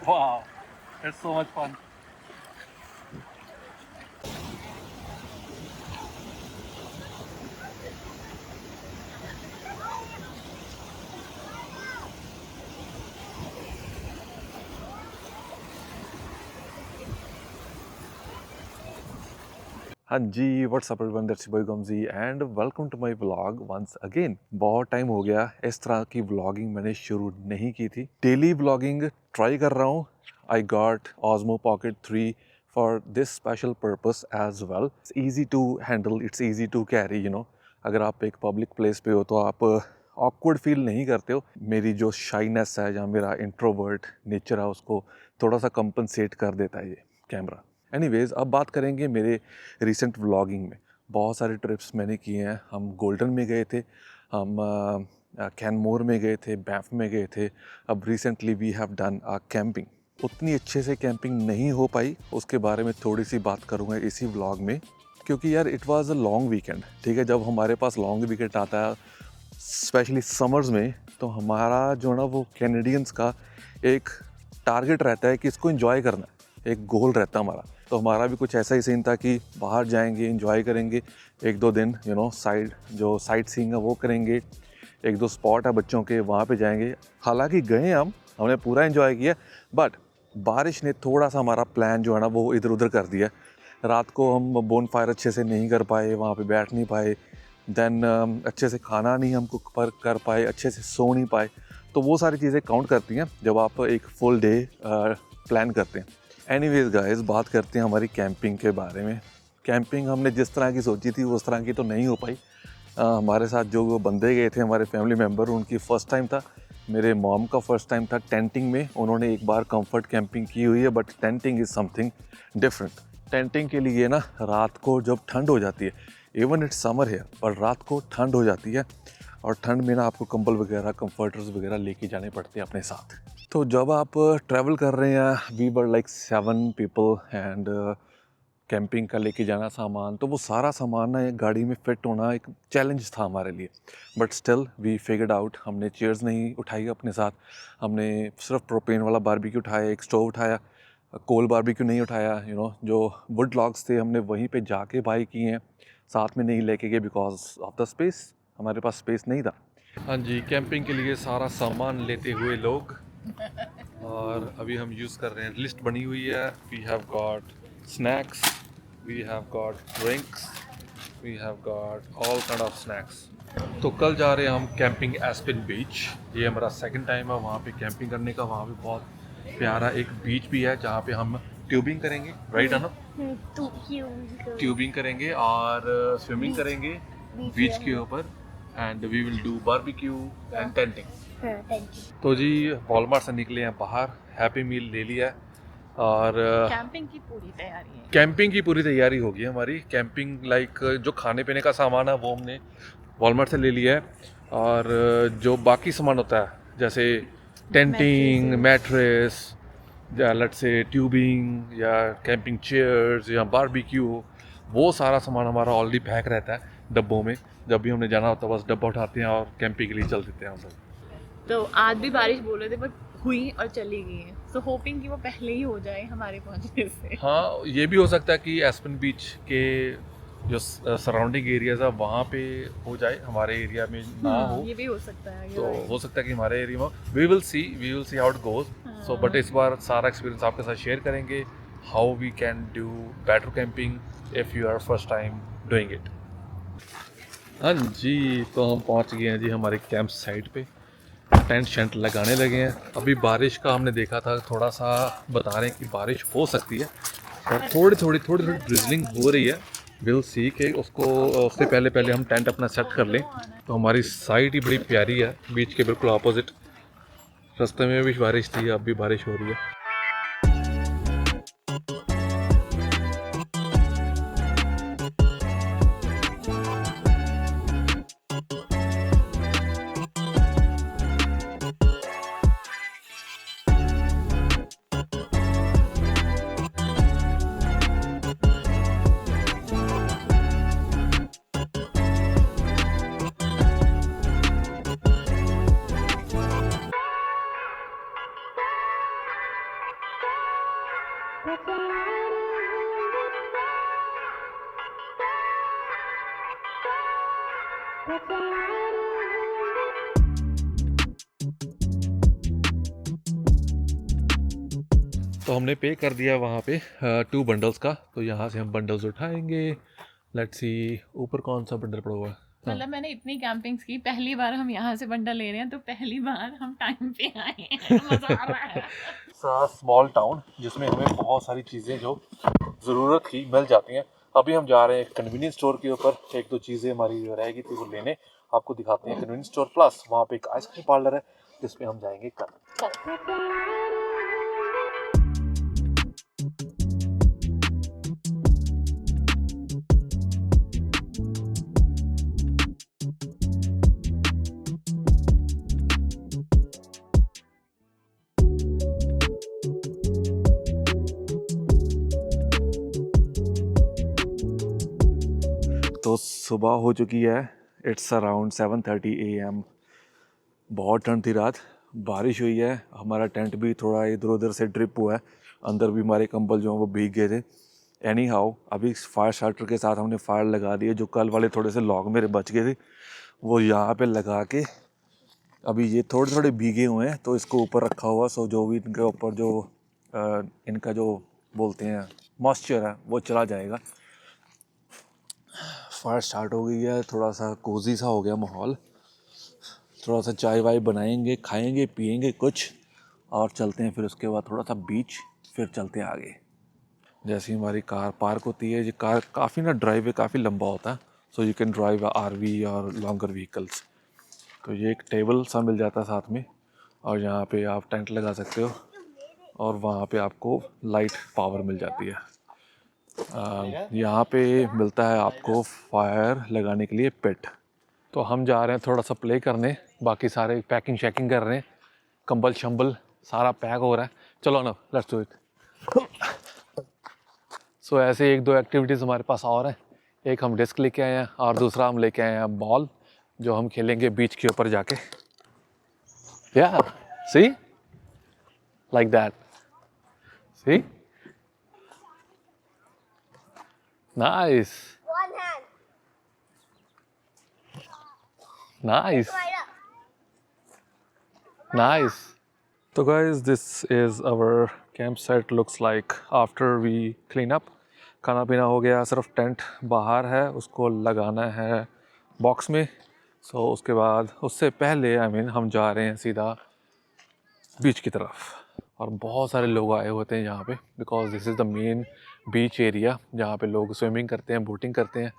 Wow, it's so much fun. हाँ जी, what's up everyone, that's boy गमजी and welcome to my vlog once again. बहुत time हो गया इस तरह की व्लॉगिंग मैंने शुरू नहीं की थी। डेली व्लॉगिंग ट्राई कर रहा हूँ। I got Osmo Pocket 3 for this special purpose as well. It's easy to handle, it's easy to carry, you know. अगर आप एक पब्लिक प्लेस पे हो तो आप ऑकवर्ड फील नहीं करते हो। मेरी जो शाइनेस है या मेरा इंट्रोवर्ट नेचर है उसको थोड़ा सा कंपनसेट कर देता है ये कैमरा। एनीवेज, अब बात करेंगे मेरे रिसेंट व्लॉगिंग में। बहुत सारे ट्रिप्स मैंने किए हैं। हम गोल्डन में गए थे, हम कैनमोर में गए थे, बैंफ में गए थे। अब recently we have done camping. उतनी अच्छे से कैंपिंग नहीं हो पाई, उसके बारे में थोड़ी सी बात करूँगा इसी व्लॉग में। क्योंकि यार it was a long weekend, ठीक है। जब हमारे पास लॉन्ग वीकेंड आता है स्पेशली समर्स में, तो हमारा जो है ना वो कैनेडियंस का एक टारगेट रहता है कि इसको एंजॉय करना है, एक गोल रहता है हमारा। तो हमारा भी कुछ ऐसा ही सीन था कि बाहर जाएंगे, एंजॉय करेंगे एक दो दिन, यू नो, जो साइट सीइंग है वो करेंगे। एक दो स्पॉट है बच्चों के, वहाँ पे जाएंगे। हालांकि गए हमने पूरा एंजॉय किया, बट बारिश ने थोड़ा सा हमारा प्लान जो है ना वो इधर उधर कर दिया। रात को हम बोन फायर अच्छे से नहीं कर पाए, वहाँ पे बैठ नहीं पाए। देन अच्छे से खाना नहीं हम कुक पर कर पाए, अच्छे से सो नहीं पाए। तो वो सारी चीज़ें काउंट करती हैं जब आप एक फुल डे प्लान करते हैं। एनीवेज गाइस, बात करते हैं हमारी कैंपिंग के बारे में। कैंपिंग हमने जिस तरह की सोची थी उस तरह की तो नहीं हो पाई। हमारे साथ जो बंदे गए थे, हमारे फैमिली मेम्बर, उनकी फ़र्स्ट टाइम था। मेरे मॉम का फ़र्स्ट टाइम था टेंटिंग में। उन्होंने एक बार कंफर्ट कैंपिंग की हुई है, but tenting is something different. Tenting के लिए ना रात को जब ठंड हो जाती है, इवन इट्स समर है, पर रात को ठंड हो जाती है, और ठंड में ना आपको कंबल वगैरह, कंफर्टर्स वगैरह लेके जाने पड़ते हैं अपने साथ। तो जब आप ट्रैवल कर रहे हैं, we were like 7 people and camping का लेके जाना सामान, तो वो सारा सामान ना एक गाड़ी में फिट होना एक चैलेंज था हमारे लिए। But still we figured out. हमने चेयर्स नहीं उठाई अपने साथ, हमने सिर्फ प्रोपेन वाला बारबेक्यू उठाया, एक स्टोव उठाया, कोल बारबेक्यू नहीं उठाया। यू नो, जो वुड लॉग्स थे हमने वहीं पे जाके बाई किए हैं, साथ में नहीं लेके गए बिकॉज ऑफ द स्पेस। हमारे पास स्पेस नहीं था। हाँ जी, कैंपिंग के लिए सारा सामान लेते हुए लोग, और अभी हम यूज़ कर रहे हैं, लिस्ट बनी हुई है। We have got snacks, we have got drinks, we have got all kind of snacks. तो कल जा रहे हैं हम कैंपिंग एस्पिन बीच। ये हमारा सेकंड टाइम है वहाँ पे कैंपिंग करने का। वहाँ पे बहुत प्यारा एक बीच भी है जहाँ पे हम ट्यूबिंग करेंगे, राइट अनु? ट्यूबिंग करेंगे और स्विमिंग करेंगे बीच के ऊपर, and we will do barbecue and tenting. तो जी वॉलमार्ट से निकले हैं बाहर, हैप्पी मील ले लिया है, और कैंपिंग की पूरी तैयारी है। कैंपिंग की पूरी तैयारी हो गई है हमारी। कैंपिंग लाइक जो खाने पीने का सामान है वो हमने वॉलमार्ट से ले लिया है, और जो बाकी सामान होता है जैसे टेंटिंग, मैट्रेस, या लेट्स से ट्यूबिंग, या कैंपिंग चेयर्स, या बारबेक्यू, वो सारा सामान हमारा ऑलरेडी पैक रहता है डब्बों में। जब भी हमने जाना होता है बस डब्बा उठाते हैं और कैंपिंग के लिए चल देते हैं हम लोग। तो आज भी बारिश बोल रहे थे बट हुई और चली गई है, सो होपिंग कि वो पहले ही हो जाए हमारे पहुंचने से। हाँ, ये भी हो सकता है कि एस्पेन बीच के जो सराउंडिंग एरियाज है वहाँ पे हो जाए, हमारे एरिया में ना हो। ये भी हो सकता है, तो हो सकता है कि हमारे एरिया में, we will see how it goes. So but इस बार सारा एक्सपीरियंस आपके साथ शेयर करेंगे, how we can do better camping if you are first time doing it. हाँ जी, तो हम पहुँच गए हैं जी हमारे कैंप साइट पे। टेंट शेंट लगाने लगे हैं। अभी बारिश का हमने देखा था, थोड़ा सा बता रहे हैं कि बारिश हो सकती है, और थोड़ी थोड़ी ड्रिजलिंग हो रही है। विल सी के उससे पहले हम टेंट अपना सेट कर लें। तो हमारी साइट ही बड़ी प्यारी है, बीच के बिल्कुल अपोजिट। रास्ते में भी बारिश थी, अब भी बारिश हो रही है। तो हमने पे कर दिया वहाँ पे 2 बंडल्स का, तो यहाँ से हम बंडल्स उठाएंगे। लेट्स सी ऊपर कौन सा बंडल पड़ा हुआ है। मतलब मैंने इतनी कैंपिंग्स की, पहली बार हम यहाँ से बंडल ले रहे हैं, तो पहली बार हम टाइम पे आए हैं। मजा आ रहा है। स्मॉल टाउन जिसमें हमें बहुत सारी चीज़ें जो ज़रूरत की मिल जाती हैं। अभी हम जा रहे हैं कन्वीनियंस स्टोर के ऊपर, 1-2 चीज़ें हमारी जो रहेगी थी वो लेने। आपको दिखाते हैं कन्वीनियंस स्टोर, प्लस वहाँ पे एक आइसक्रीम पार्लर है जिसमें हम जाएंगे कल। तो सुबह हो चुकी है, इट्स अराउंड 7:30 AM। बहुत ठंड थी रात, बारिश हुई है, हमारा टेंट भी थोड़ा इधर उधर से ड्रिप हुआ है, अंदर भी हमारे कंबल जो हैं वो भीग गए थे। एनी हाउ अभी फायर स्टार्टर के साथ हमने फायर लगा दी है। जो कल वाले थोड़े से लॉग मेरे बच गए थे वो यहाँ पे लगा के अभी ये थोड़े थोड़े भीगे हुए हैं, तो इसको ऊपर रखा हुआ। सो जो भी इनके ऊपर जो इनका जो बोलते हैं मॉइस्चर है वो चला जाएगा। फायर स्टार्ट हो गई है, थोड़ा सा कोजी सा हो गया माहौल। थोड़ा सा चाय वाय बनाएंगे, खाएंगे पिएंगे कुछ और चलते हैं। फिर उसके बाद थोड़ा सा बीच, फिर चलते हैं आगे। जैसे ही हमारी कार पार्क होती है, ये कार काफ़ी ना ड्राइव काफ़ी लंबा होता है, so you can drive RV और लॉन्गर व्हीकल्स। तो ये एक टेबल सा मिल जाता है साथ में, और यहाँ पे आप टेंट लगा सकते हो, और वहाँ पे आपको लाइट पावर मिल जाती है। यहाँ पे मिलता है आपको फायर लगाने के लिए पिट। तो हम जा रहे हैं थोड़ा सा प्ले करने, बाकी सारे पैकिंग शैकिंग कर रहे हैं, कंबल शंबल सारा पैक हो रहा है। चलो ना, लेट्स डू इट। सो ऐसे 1-2 एक्टिविटीज़ हमारे पास और हैं। एक हम डिस्क लेके आए हैं और दूसरा हम लेके आए हैं बॉल, जो हम खेलेंगे बीच के ऊपर जाके। या see like that, see nice nice nice. तो guys this is our camp site looks like after we clean up. खाना पीना हो गया, सिर्फ टेंट बाहर है, उसको लगाना है बॉक्स में। सो उसके बाद उससे पहले हम जा रहे हैं सीधा बीच की तरफ। और बहुत सारे लोग आए होते हैं यहाँ पे, because this is the main beach area जहाँ पे लोग स्विमिंग करते हैं, बोटिंग करते हैं,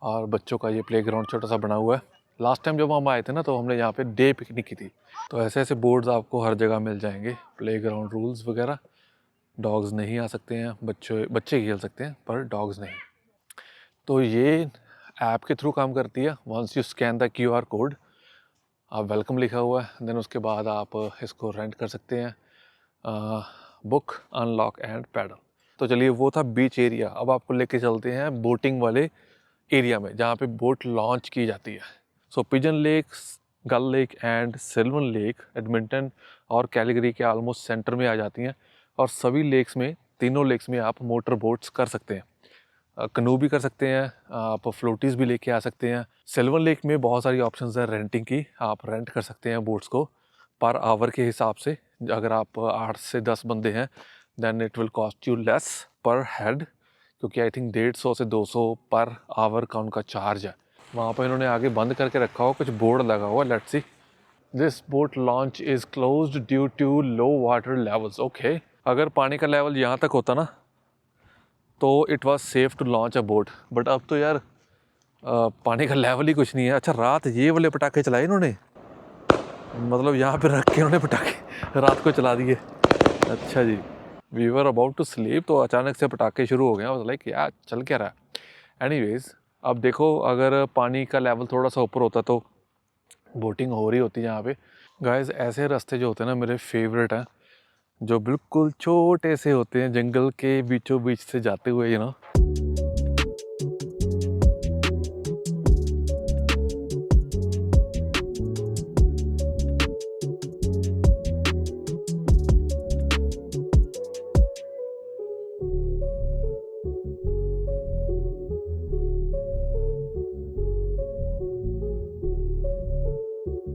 और बच्चों का ये प्लेग्राउंड छोटा सा बना हुआ है। लास्ट टाइम जब हम आए थे ना, तो हमने यहाँ पे डे पिकनिक की थी। तो ऐसे ऐसे बोर्ड्स आपको हर जगह मिल जाएंगे, प्लेग्राउंड रूल्स वगैरह। डॉग्स नहीं आ सकते हैं, बच्चे खेल सकते हैं, पर डॉग्स नहीं। तो ये ऐप के थ्रू काम करती है। Once you scan the QR code, आप वेलकम लिखा हुआ है, देन उसके बाद आप इसको रेंट कर सकते हैं, बुक, अनलॉक एंड पैडल। तो चलिए, वो था बीच एरिया। अब आपको लेके चलते हैं बोटिंग वाले एरिया में, जहाँ पे बोट लॉन्च की जाती है। सो पिजन लेक, गल लेक एंड सिल्वन लेक एडमिंटन और कैलगरी के ऑलमोस्ट सेंटर में आ जाती हैं। और सभी लेक्स में, तीनों लेक्स में आप मोटर बोट्स कर सकते हैं, कनू भी कर सकते हैं, आप फ्लोटीज़ भी लेके आ सकते हैं। सिल्वन लेक में बहुत सारी ऑप्शंस हैं रेंटिंग की, आप रेंट कर सकते हैं बोट्स को पर आवर के हिसाब से। अगर आप 8 से 10 बंदे हैं, then it will cost you less per head, क्योंकि आई थिंक 150 से 200 पर आवर का उनका चार्ज है। वहाँ पर इन्होंने आगे बंद करके रखा हुआ, कुछ बोर्ड लगा हुआ, let's see. This boat launch is closed due to low water levels. Okay, अगर पानी का लेवल यहाँ तक होता ना, तो it was safe to launch a boat, but अब तो यार पानी का लेवल ही कुछ नहीं है। अच्छा, रात ये वाले पटाखे चलाए इन्होंने, मतलब यहाँ पे रख के इन्होंने पटाखे रात को चला दिए। अच्छा जी, we were about to sleep, तो अचानक से पटाखे शुरू हो गए। वाज लाइक यार चल क्या रहा है। एनीवेज, अब देखो, अगर पानी का लेवल थोड़ा सा ऊपर होता तो बोटिंग हो रही होती यहाँ पे। गाइस, ऐसे रास्ते जो होते हैं ना, मेरे फेवरेट हैं, जो बिल्कुल छोटे से होते हैं, जंगल के बीचों बीच से जाते हुए, यू नो।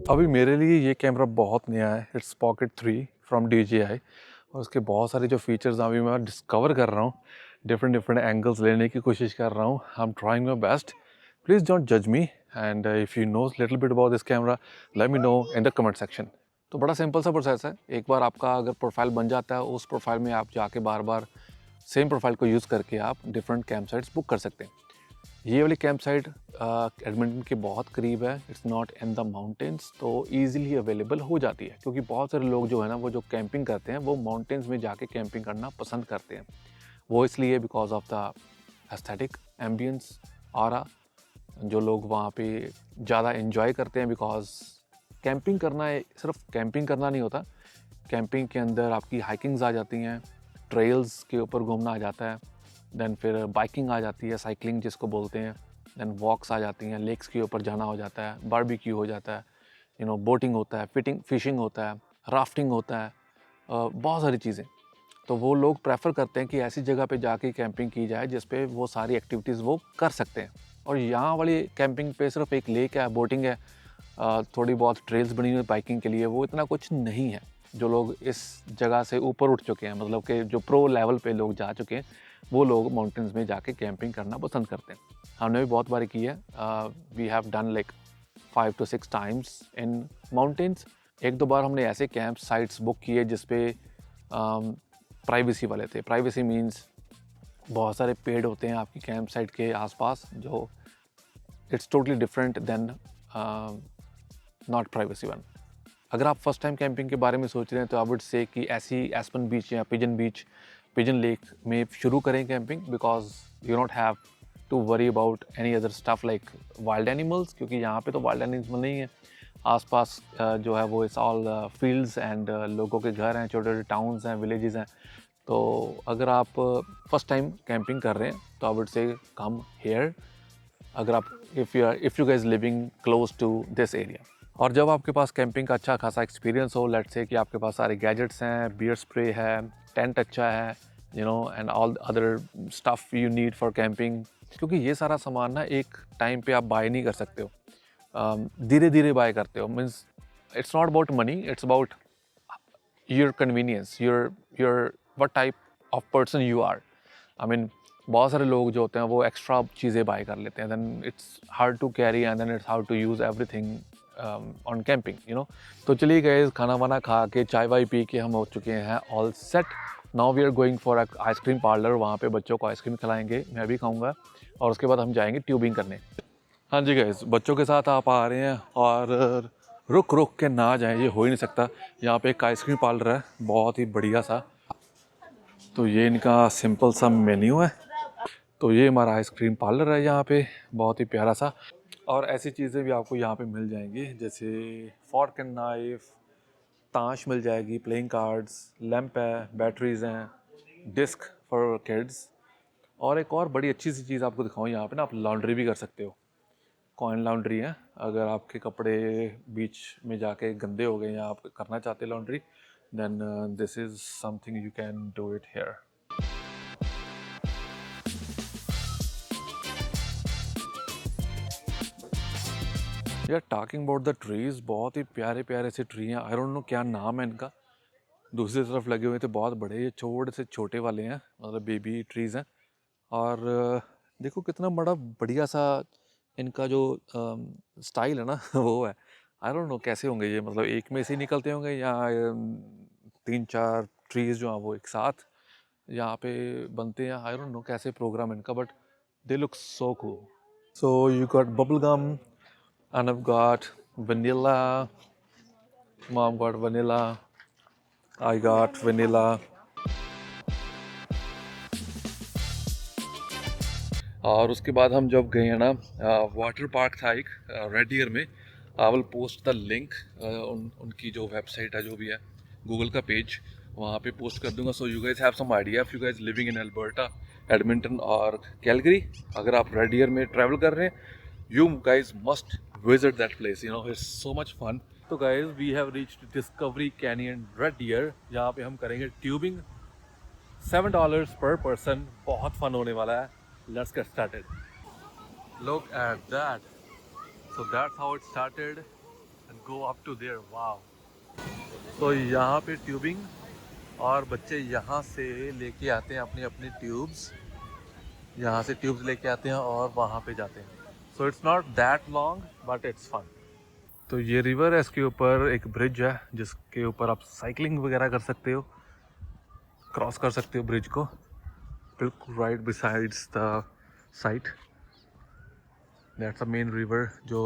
अभी मेरे लिए ये कैमरा बहुत नया है, इट्स पॉकेट 3 फ्रॉम DJI, और उसके बहुत सारे जो फीचर्स अभी मैं डिस्कवर कर रहा हूँ, डिफरेंट एंगल्स लेने की कोशिश कर रहा हूँ. I am trying my best. Please don't जज me, and if you know little bit about this camera, let me know in the comment section. तो बड़ा सिंपल सा प्रोसेस है. एक बार आपका अगर प्रोफाइल बन जाता है, उस प्रोफाइल में आप जाके बार बार सेम प्रोफाइल को यूज़ करके आप डिफरेंट कैंप साइट्स बुक कर सकते हैं. ये वाली कैंप साइट एडमिंटन के बहुत करीब है. It's not in the mountains, तो ईजिली अवेलेबल हो जाती है, क्योंकि बहुत सारे लोग जो है ना, वो जो कैंपिंग करते हैं वो माउंटेन्स में जाके कैंपिंग करना पसंद करते हैं. वो इसलिए because of the aesthetic ambience aura, जो लोग वहाँ पे ज़्यादा इन्जॉय करते हैं. बिकॉज कैंपिंग करना सिर्फ कैंपिंग करना नहीं होता. कैंपिंग के अंदर आपकी हाइकिंग्स आ जाती हैं, ट्रेल्स के ऊपर घूमना आ जाता है, देन फिर बाइकिंग आ जाती है, साइकिलिंग जिसको बोलते हैं, देन वॉक्स आ जाती हैं, लेक्स के ऊपर जाना हो जाता है, बारबेक्यू हो जाता है, बोटिंग होता है, फिशिंग होता है, राफ्टिंग होता है, बहुत सारी चीज़ें. तो वो लोग प्रेफर करते हैं कि ऐसी जगह पे जाके कैंपिंग की जाए जिस पे वो सारी एक्टिविटीज़ वो कर सकते हैं. और यहाँ वाली कैंपिंग पे सिर्फ एक लेक है, बोटिंग है, थोड़ी बहुत ट्रेल्स बनी हुई है बाइकिंग के लिए, वो इतना कुछ नहीं है. जो लोग इस जगह से ऊपर उठ चुके हैं, मतलब कि जो प्रो लेवल पे लोग जा चुके हैं, वो लोग माउंटेन्स में जाके कैंपिंग करना पसंद करते हैं. हमने भी बहुत बार की है. We have done like 5 to 6 times in mountains. 1-2 बार हमने ऐसे कैंप साइट्स बुक किए जिसपे प्राइवेसी वाले थे. प्राइवेसी मीन्स बहुत सारे पेड़ होते हैं आपकी कैंप साइट के आसपास, जो it's totally different then not privacy one. अगर आप फर्स्ट टाइम कैंपिंग के बारे में सोच रहे हैं तो आई वुड से कि ऐसी एस्पन बीच या पिजन लेक में शुरू करें camping, because you not have to worry about any other stuff like wild animals, क्योंकि यहाँ पे तो वाइल्ड एनिमल नहीं है. आसपास जो है वो इट्स ऑल फील्ड्स एंड लोगों के घर हैं, छोटे छोटे टाउन्स हैं, विलेजेस हैं. तो अगर आप फर्स्ट टाइम कैंपिंग कर रहे हैं तो I would say come here, अगर आप if you guys living close to this area. और जब आपके पास कैंपिंग का अच्छा खासा एक्सपीरियंस हो, लेट्स से कि आपके पास सारे गैजेट्स हैं, बियर स्प्रे है, टेंट अच्छा है, and all other stuff you need for camping, क्योंकि ये सारा सामान ना एक टाइम पे आप बाय नहीं कर सकते हो, धीरे धीरे बाय करते हो. Means it's not about money, it's about your convenience, your what type of person you are. I mean बहुत सारे लोग जो होते हैं वो एक्स्ट्रा चीज़ें बाय कर लेते हैं, then it's hard to carry and then it's hard to use everything on camping. तो चलिए गए, खाना वाना खा के चाय वाय पी के हम हो चुके हैं all set. Now we are going for ice cream parlour. वहाँ पे बच्चों को आइसक्रीम खिलाएंगे, मैं भी खाऊंगा, और उसके बाद हम जाएंगे ट्यूबिंग करने. हाँ जी गाइस, बच्चों के साथ आप आ रहे हैं और रुक के ना जाएं, ये हो ही नहीं सकता. यहाँ पे एक आइसक्रीम पार्लर है, बहुत ही बढ़िया सा. तो ये इनका सिंपल सा मेन्यू है. तो ये हमारा आइसक्रीम पार्लर है यहाँ पे, बहुत ही प्यारा सा. और ऐसी चीज़ें भी आपको यहाँ पे मिल जाएंगी, जैसे फॉर्क एंड नाइफ, ताश मिल जाएगी, प्लेइंग कार्ड्स, लैंप है, बैटरीज हैं, डिस्क फॉर किड्स. और एक और बड़ी अच्छी सी चीज़ आपको दिखाऊँ, यहाँ पे ना आप लॉन्ड्री भी कर सकते हो. कॉइन लॉन्ड्री है. अगर आपके कपड़े बीच में जाके गंदे हो गए या आप करना चाहते laundry, then this is something you can do it here. यार टॉकिंग अबाउट द ट्रीज़, बहुत ही प्यारे प्यारे से ट्री हैं. आई डोंट नो क्या नाम है इनका. दूसरी तरफ लगे हुए थे बहुत बड़े, ये छोटे से छोटे वाले हैं, मतलब बेबी ट्रीज़ हैं. और देखो कितना बड़ा बढ़िया सा इनका जो स्टाइल है ना वो है. आई डोंट नो कैसे होंगे ये, मतलब एक में से ही निकलते होंगे या 3-4 ट्रीज़ जो हैं वो एक साथ यहाँ पे बनते हैं. आई डोंट नो कैसे प्रोग्राम इनका, but they look so cool. So you got bubble gum and I've got vanilla. Mom got vanilla. I got vanilla. और उसके बाद हम जब गए हैं ना, वाटर पार्क था एक रेड डियर में. I will post the link, उनकी जो वेबसाइट है जो भी है, गूगल का पेज, वहाँ पे पोस्ट कर दूंगा. So you guys have some idea if you guys living in Alberta, Edmonton और कैलगरी. अगर आप रेड डियर में ट्रैवल कर रहे हैं, you guys must visit that place, it's so much fun. So guys, we have reached Discovery Canyon Red Deer. यहाँ पे हम करेंगे ट्यूबिंग, $7 per person. बहुत फन होने वाला है. Let's get started. Look at that. So that's how it started, and go up to there. Wow. तो यहाँ पे ट्यूबिंग, और बच्चे यहाँ से लेके आते हैं अपनी अपनी ट्यूब्स, यहाँ से ट्यूब्स लेके आते हैं और वहाँ पे जाते हैं. So it's not that long but it's fun. तो ये रिवर है, इसके ऊपर एक ब्रिज है जिसके ऊपर आप साइकिलिंग वगैरह कर सकते हो, क्रॉस कर सकते हो ब्रिज को, बिल्कुल right besides the site. That's a main river जो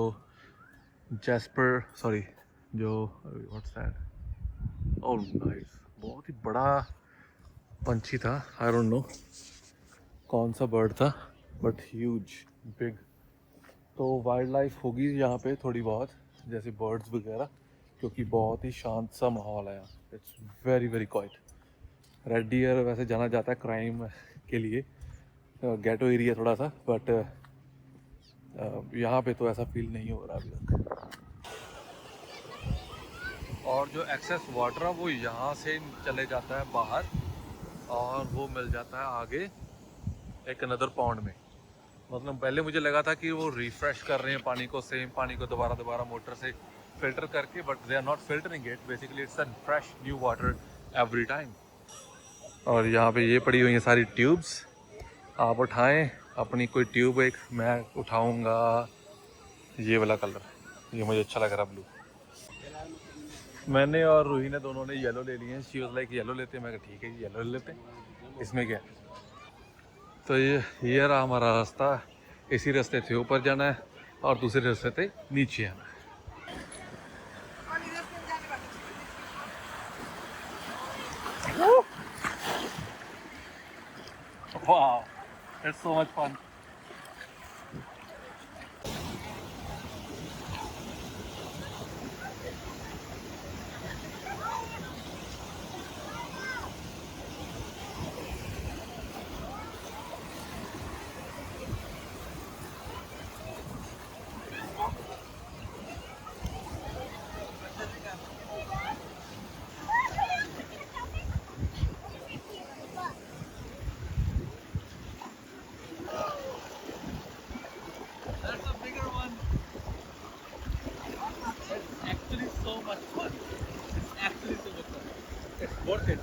जैस्पर, सॉरी, जो व्हाट्स दैट, ओह नाइस, बहुत ही बड़ा पंछी था. आई डोंट नो कौन सा बर्ड था बट ह्यूज, बिग. तो वाइल्ड लाइफ होगी यहाँ पे थोड़ी बहुत, जैसे बर्ड्स वगैरह, क्योंकि बहुत ही शांत सा माहौल है यहाँ. It's very very quiet. Red deer वैसे जाना जाता है क्राइम के लिए, गैटो एरिया थोड़ा सा, बट यहाँ पे तो ऐसा फील नहीं हो रहा अभी तक. और जो एक्सेस वाटर है वो यहाँ से चले जाता है बाहर, और वो मिल जाता है आगे एक अनदर पॉन्ड में. मतलब पहले मुझे लगा था कि वो रिफ्रेश कर रहे हैं पानी को, सेम पानी को दोबारा मोटर से फिल्टर करके, but they are not filtering it. Basically it's a fresh new water every time. और यहाँ पे ये पड़ी हुई हैं सारी ट्यूब्स, आप उठाएं अपनी कोई ट्यूब. एक मैं उठाऊंगा ये वाला कलर, ये मुझे अच्छा लग रहा ब्लू. मैंने और रूही ने दोनों ने येलो ले लिए हैं. शी वाज लाइक येलो लेते हैं, मैं कहा ठीक है येलो ले लेते हैं, इसमें क्या. तो ये रहा हमारा रास्ता. इसी रास्ते से ऊपर जाना है और दूसरे रास्ते से नीचे आना है. Wow, it's so much fun. That's a bigger one. It's actually so much fun. It's actually so much fun. It's worth it.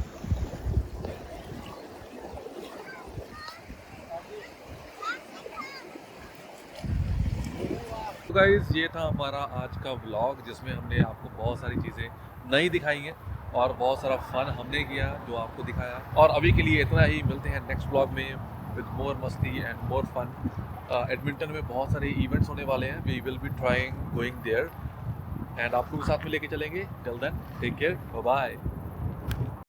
तो गाइस ये था हमारा आज का व्लॉग, जिसमें हमने आपको बहुत सारी चीज़ें नई दिखाई हैं और बहुत सारा फन हमने किया जो आपको दिखाया. और अभी के लिए इतना ही. मिलते हैं नेक्स्ट व्लॉग में विद मोर मस्ती एंड मोर फन. एडमिंटन में बहुत सारे इवेंट्स होने वाले हैं. We will be trying going there and आपको भी साथ में लेके चलेंगे. Till then take care, bye bye.